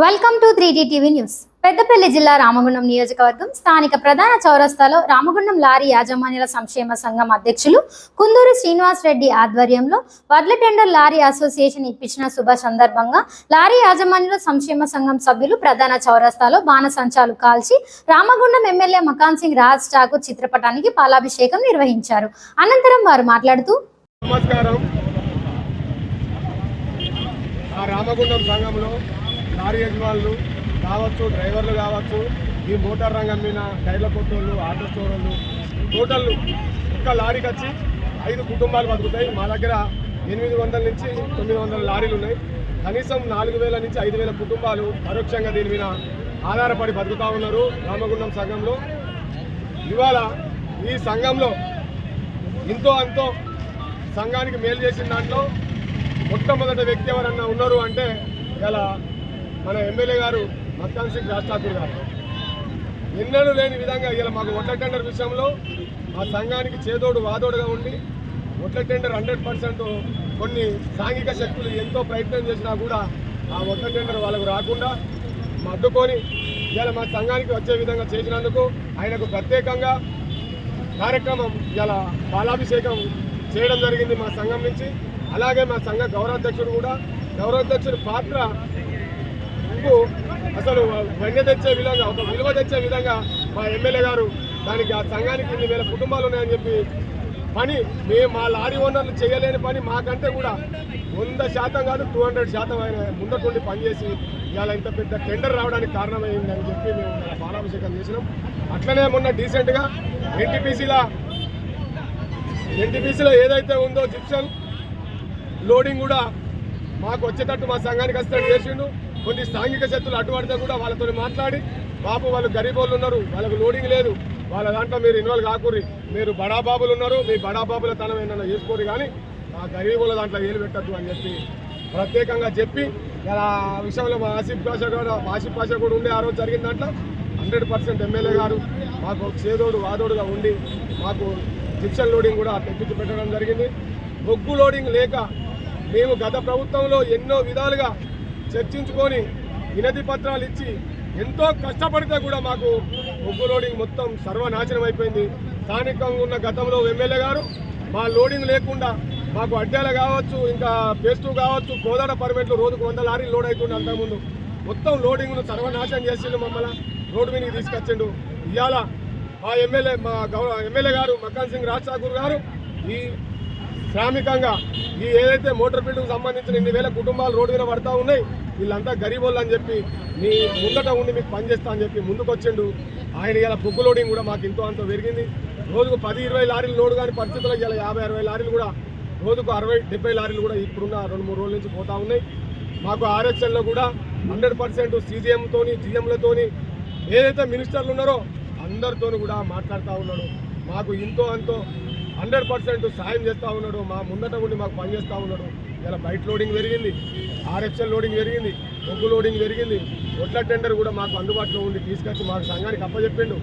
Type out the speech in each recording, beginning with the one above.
Welcome to 3D TV news. Peddapalli జిల్లా రామగుండం నియోజకవర్గం స్థానిక ప్రధాన చౌరస్తాలో రామగుండం లారీ యాజమాన్యుల సంక్షేమ సంఘం అధ్యక్షులు కుందూరు శ్రీనివాస్ రెడ్డి ఆధ్వర్యంలో వడ్ల టెండర్ లారీ అసోసియేషన్ ఇప్పించిన శుభ సందర్భంగా లారీ యాజమాన్యుల సంక్షేమ సంఘం సభ్యులు ప్రధాన చౌరస్తాలో బాణసంచాలు కాల్చి రామగుండం ఎమ్మెల్యే మకాన్ సింగ్ రాజ్ ఠాకూర్ చిత్రపటానికి పాలాభిషేకం నిర్వహించారు. అనంతరం వారు మాట్లాడుతూ నమస్కారం. రామగుండం సంఘంలో లారీ యజమానులు కావచ్చు, డ్రైవర్లు కావచ్చు, ఈ మోటార్ రంగం మీద టైర్ల కొట్టోళ్ళు, ఆటో స్టోర్లు, టోటల్ ఒక్క లారీకి వచ్చి 5 కుటుంబాలు బతుకుతాయి. మా దగ్గర 800 నుంచి 900 లారీలు ఉన్నాయి. కనీసం 4000 నుంచి 5000 కుటుంబాలు పరోక్షంగా దీని మీద ఆధారపడి బతుకుతూ ఉన్నారు రామగుండం సంఘంలో. ఇవాళ ఈ సంఘంలో ఇంతో అంతో సంఘానికి మేలు చేసిన దాంట్లో మొట్టమొదటి వ్యక్తి ఎవరన్నా ఉన్నారు అంటే ఇలా మన ఎమ్మెల్యే గారు మకాన్ సింగ్ రాజ్ ఠాకూర్ గారు. ఎన్నడూ లేని విధంగా ఇలా మాకు వడ్ల టెండర్ విషయంలో మా సంఘానికి చేదోడు వాదోడుగా ఉండి వడ్ల టెండర్ 100% కొన్ని సాంఘిక శక్తులు ఎంతో ప్రయత్నం చేసినా కూడా ఆ వడ్ల టెండర్ వాళ్ళకు రాకుండా అడ్డుకొని ఇలా మా సంఘానికి వచ్చే విధంగా చేసినందుకు ఆయనకు ప్రత్యేకంగా కార్యక్రమం ఇలా పాలాభిషేకం చేయడం జరిగింది మా సంఘం నుంచి. అలాగే మా సంఘ గౌరవాధ్యక్షుడు కూడా, గౌరవాధ్యక్షుడి పాత్ర అసలు వన్య తెచ్చే విధంగా, ఒక విలువ తెచ్చే విధంగా మా ఎమ్మెల్యే గారు దానికి ఆ సంఘానికి 1000 కుటుంబాలు ఉన్నాయని చెప్పి పని మేము మా లారీ ఓనర్లు చేయలేని పని మాకంటే కూడా 100% కాదు 200% ఆయన ముందటుండి పనిచేసి ఇవాళ ఇంత పెద్ద టెండర్ రావడానికి కారణమైందని చెప్పి మేము పాలాభిషేకం చేసినాం. అట్లనే మొన్న డీసెంట్గా ఎన్టీపీసీలో ఏదైతే ఉందో జిప్సన్ లోడింగ్ కూడా మాకు వచ్చేటట్టు మా సంఘానికి వస్తాడు చేసిండు. కొన్ని సాంఘిక శక్తులు అడ్డుపడితే కూడా వాళ్ళతో మాట్లాడి, బాబు వాళ్ళు గరీబోళ్ళు ఉన్నారు, వాళ్ళకు లోడింగ్ లేదు, వాళ్ళ దాంట్లో మీరు ఇన్వాల్వ్ కాకూరి, మీరు బడాబాబులు ఉన్నారు, మీ బడాబాబుల తనం ఏమన్నా చేసుకోరు, కానీ ఆ గరీబుల దాంట్లో ఏలు పెట్టద్దు అని చెప్పి ప్రత్యేకంగా చెప్పి ఆ విషయంలో మా ఆసిఫ్ పాషా కూడా ఉండే ఆ రోజు జరిగిన దాంట్లో 100% ఎమ్మెల్యే గారు మాకు చేదోడు వాదోడుగా ఉండి మాకు జిప్సన్ లోడింగ్ కూడా తెప్పించి పెట్టడం జరిగింది. బొగ్గు లోడింగ్ లేక మేము గత ప్రభుత్వంలో ఎన్నో విధాలుగా చర్చించుకొని వినతి పత్రాలు ఇచ్చి ఎంతో కష్టపడితే కూడా మాకు బొగ్గు లోడింగ్ మొత్తం సర్వనాశనం అయిపోయింది. స్థానికంగా ఉన్న గతంలో ఎమ్మెల్యే గారు మా లోడింగ్ లేకుండా మాకు అడ్డాలు కావచ్చు, ఇంకా పేస్టు కావచ్చు, కోదాడ పర్మిట్లు రోజుకు 100 లారీలు లోడ్ అవుతుండే. అంతకుముందు మొత్తం లోడింగ్ను సర్వనాశనం చేసిండు, మమ్మల్ని రోడ్డు మీదకి తీసుకొచ్చిండు. ఇవాళ మా ఎమ్మెల్యే గారు మకాన్ సింగ్ రాజ్ ఠాకూర్ గారు ఈ శ్రామికంగా ఈ ఏదైతే మోటార్ బిల్డింగ్ సంబంధించిన 8,000 కుటుంబాలు రోడ్డు మీద పడతా ఉన్నాయి, వీళ్ళంతా గరీబోళ్ళు అని చెప్పి మీ ముందట ఉండి మీకు పనిచేస్తా అని చెప్పి ముందుకు వచ్చిండు. ఆయన ఇలా బొగ్గు లోడింగ్ కూడా మాకు ఎంతో అంత పెరిగింది. రోజుకు 10-20 లారీలు లోడు కానీ పరిస్థితుల్లో ఇలా 50-60 లారీలు కూడా, రోజుకు 60-70 లారీలు కూడా ఇప్పుడున్న 2-3 రోజుల నుంచి పోతా ఉన్నాయి. మాకు ఆర్ఎక్స్ఎల్లో కూడా 100% సీజీఎంతో జీఎంలతోని ఏదైతే మినిస్టర్లు ఉన్నారో అందరితో కూడా మాట్లాడుతూ ఉన్నాడు. మాకు ఎంతో అంతో 100% సాయం చేస్తూ ఉన్నాడు. మా ముందట ఉండి మాకు పనిచేస్తూ ఉన్నాడు. ఇలా బయట లోడింగ్ పెరిగింది, ఆర్ఎక్స్ఎల్ లోడింగ్ పెరిగింది, బొగ్గు లోడింగ్ పెరిగింది. వడ్ల టెండర్ కూడా మాకు అందుబాటులో ఉండి తీసుకొచ్చి మాకు సంఘానికి అప్పచెప్పిండు.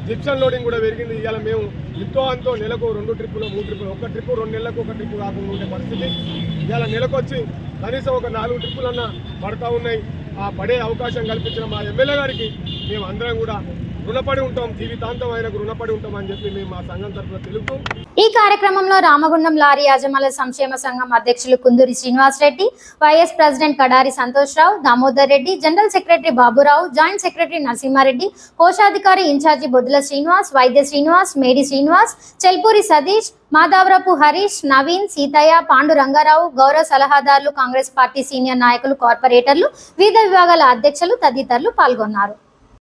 జిప్సన్ లోడింగ్ కూడా పెరిగింది. ఇవాళ మేము ఎంతో అంతో నెలకు 2 ట్రిప్పులు 3 ట్రిప్పులు, ఒక ట్రిప్పు 2 నెలలకు ఒక ట్రిప్పు కాకుండా ఉండే పరిస్థితి ఇవాళ నెలకు వచ్చి కనీసం ఒక 4 ట్రిప్పులన్నా పడతా ఉన్నాయి. ఆ పడే అవకాశం కల్పించిన మా ఎమ్మెల్యే గారికి మేము అందరం కూడా రుణపడి ఉంటాం, జీవితాంతం ఆయనకు రుణపడి ఉంటాం అని చెప్పి మేము మా సంఘం తరఫున తెలుపుతూ ఈ కార్యక్రమంలో రామగుండం లారీ యాజమాన్య సంక్షేమ సంఘం అధ్యక్షులు Kunduri Srinivas Reddy, vice president Kadari Santosh Rao, Damodar Reddy, general secretary Baburao, joint secretary Narasimhareddy, కోశాధికారి ఇన్ఛార్జి బొద్దుల శ్రీనివాస్, వైద్య శ్రీనివాస్, మేడి శ్రీనివాస్, చెల్పూరి సతీష్, మాదావరపు హరీష్, నవీన్, సీతయ్య, పాండు రంగారావు, గౌరవ సలహాదారులు, కాంగ్రెస్ పార్టీ సీనియర్ నాయకులు, కార్పొరేటర్లు, వివిధ విభాగాల అధ్యక్షులు తదితరులు పాల్గొన్నారు.